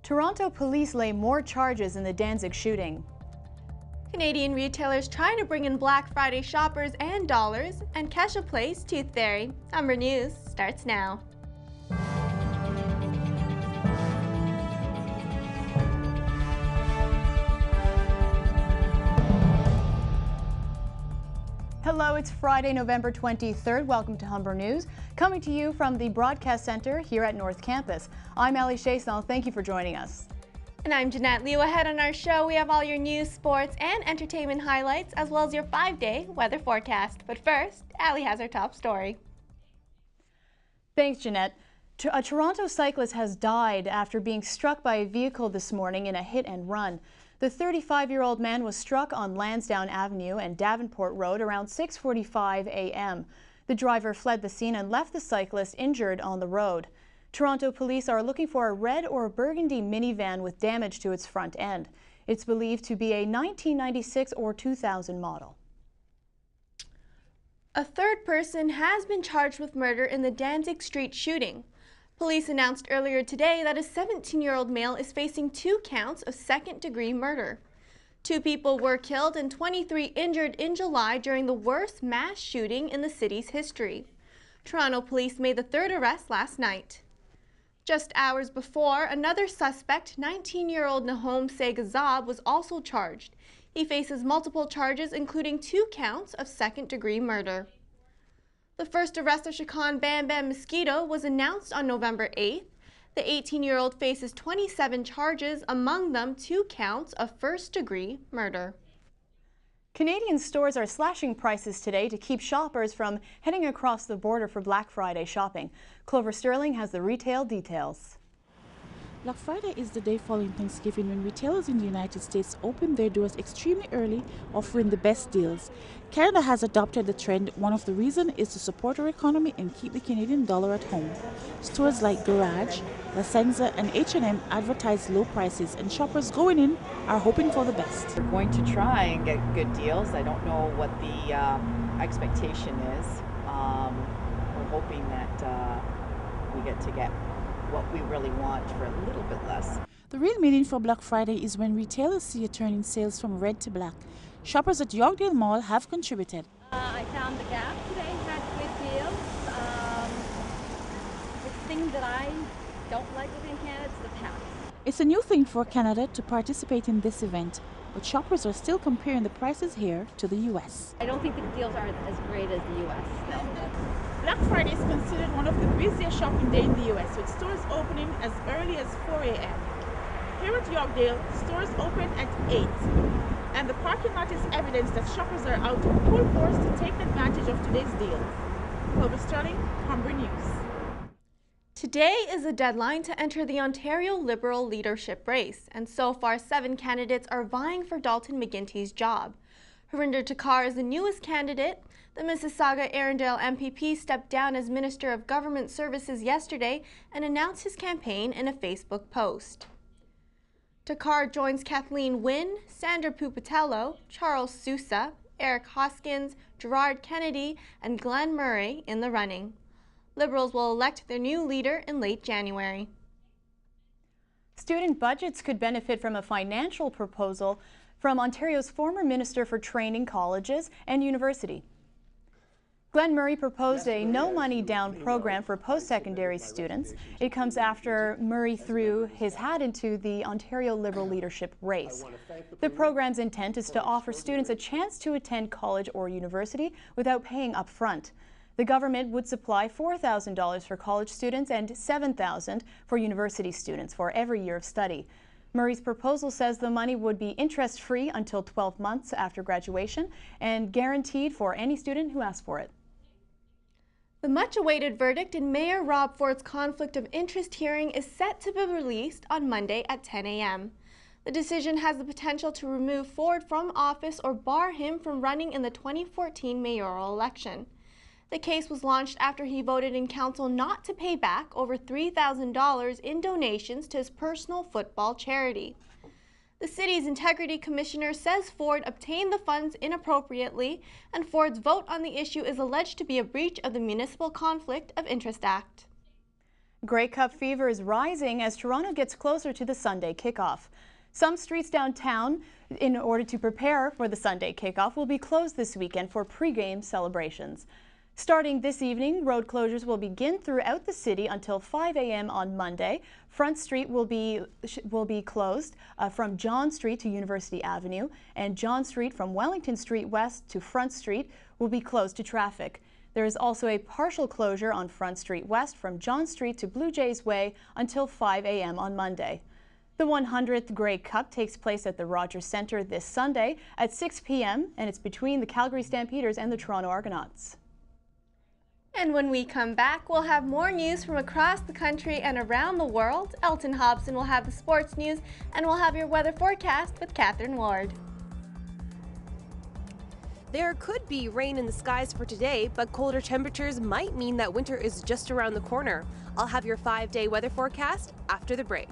Toronto police lay more charges in the Danzig shooting. Canadian retailers trying to bring in Black Friday shoppers and dollars, and Kesha Place Tooth Fairy. Humber News starts now. Hello, it's Friday, November 23rd. Welcome to Humber News, coming to you from the Broadcast Center here at North Campus. I'm Ali Chasson. Thank you for joining us. And I'm Jeanette Liu. Ahead on our show, we have all your news, sports, and entertainment highlights, as well as your 5-day weather forecast. But first, Ali has our top story. Thanks, Jeanette. A Toronto cyclist has died after being struck by a vehicle this morning in a hit and run. The 35-year-old man was struck on Lansdowne Avenue and Davenport Road around 6:45 a.m. The driver fled the scene and left the cyclist injured on the road. Toronto police are looking for a red or burgundy minivan with damage to its front end. It's believed to be a 1996 or 2000 model. A third person has been charged with murder in the Danzig Street shooting. Police announced earlier today that a 17-year-old male is facing 2 counts of second-degree murder. 2 people were killed and 23 injured in July during the worst mass shooting in the city's history. Toronto police made the 3rd arrest last night. Just hours before, another suspect, 19-year-old Nahom Segazab, was also charged. He faces multiple charges, including 2 counts of second-degree murder. The first arrest of Shakan Bam Bam Mosquito was announced on November 8th. The 18-year-old faces 27 charges, among them 2 counts of first-degree murder. Canadian stores are slashing prices today to keep shoppers from heading across the border for Black Friday shopping. Clover Sterling has the retail details. Black Friday is the day following Thanksgiving when retailers in the United States open their doors extremely early, offering the best deals. Canada has adopted the trend. One of the reasons is to support our economy and keep the Canadian dollar at home. Stores like Garage, La Senza and H&M advertise low prices, and shoppers going in are hoping for the best. We're going to try and get good deals. I don't know what the expectation is. We're hoping that we get what we really want for a little bit less. The real meaning for Black Friday is when retailers see a turn in sales from red to black. Shoppers at Yorkdale Mall have contributed. I found the Gap today had good deals. The thing that I don't like within Canada is the tax. It's a new thing for Canada to participate in this event, but shoppers are still comparing the prices here to the U.S. I don't think the deals are as great as the U.S. No. Black Friday is considered one of the busiest shopping days in the U.S., with stores opening as early as 4 a.m. Here at Yorkdale, stores open at 8, and the parking lot is evidence that shoppers are out in full force to take advantage of today's deals. Clover Sterling, Humber News. Today is the deadline to enter the Ontario Liberal leadership race, and so far 7 candidates are vying for Dalton McGuinty's job. Harinder Takar is the newest candidate. The Mississauga-Arundel MPP stepped down as Minister of Government Services yesterday and announced his campaign in a Facebook post. Takar joins Kathleen Wynne, Sandra Pupatello, Charles Sousa, Eric Hoskins, Gerard Kennedy, and Glen Murray in the running. Liberals will elect their new leader in late January. Student budgets could benefit from a financial proposal from Ontario's former Minister for Training, Colleges and University. Glen Murray proposed a no-money-down program for post-secondary students. It comes after Murray threw his hat into the Ontario Liberal leadership race. The program's intent is to offer students a chance to attend college or university without paying up front. The government would supply $4,000 for college students and $7,000 for university students for every year of study. Murray's proposal says the money would be interest-free until 12 months after graduation and guaranteed for any student who asks for it. The much-awaited verdict in Mayor Rob Ford's conflict of interest hearing is set to be released on Monday at 10 a.m. The decision has the potential to remove Ford from office or bar him from running in the 2014 mayoral election. The case was launched after he voted in council not to pay back over $3,000 in donations to his personal football charity. The city's integrity commissioner says Ford obtained the funds inappropriately, and Ford's vote on the issue is alleged to be a breach of the Municipal Conflict of Interest Act. Grey Cup fever is rising as Toronto gets closer to the Sunday kickoff. Some streets downtown, in order to prepare for the Sunday kickoff, will be closed this weekend for pre-game celebrations. Starting this evening, road closures will begin throughout the city until 5 a.m. on Monday. Front Street will be closed from John Street to University Avenue, and John Street from Wellington Street West to Front Street will be closed to traffic. There is also a partial closure on Front Street West from John Street to Blue Jays Way until 5 a.m. on Monday. The 100th Grey Cup takes place at the Rogers Centre this Sunday at 6 p.m. and it's between the Calgary Stampeders and the Toronto Argonauts. And when we come back, we'll have more news from across the country and around the world. Elton Hobson will have the sports news, and we'll have your weather forecast with Catherine Ward. There could be rain in the skies for today, but colder temperatures might mean that winter is just around the corner. I'll have your 5-day weather forecast after the break.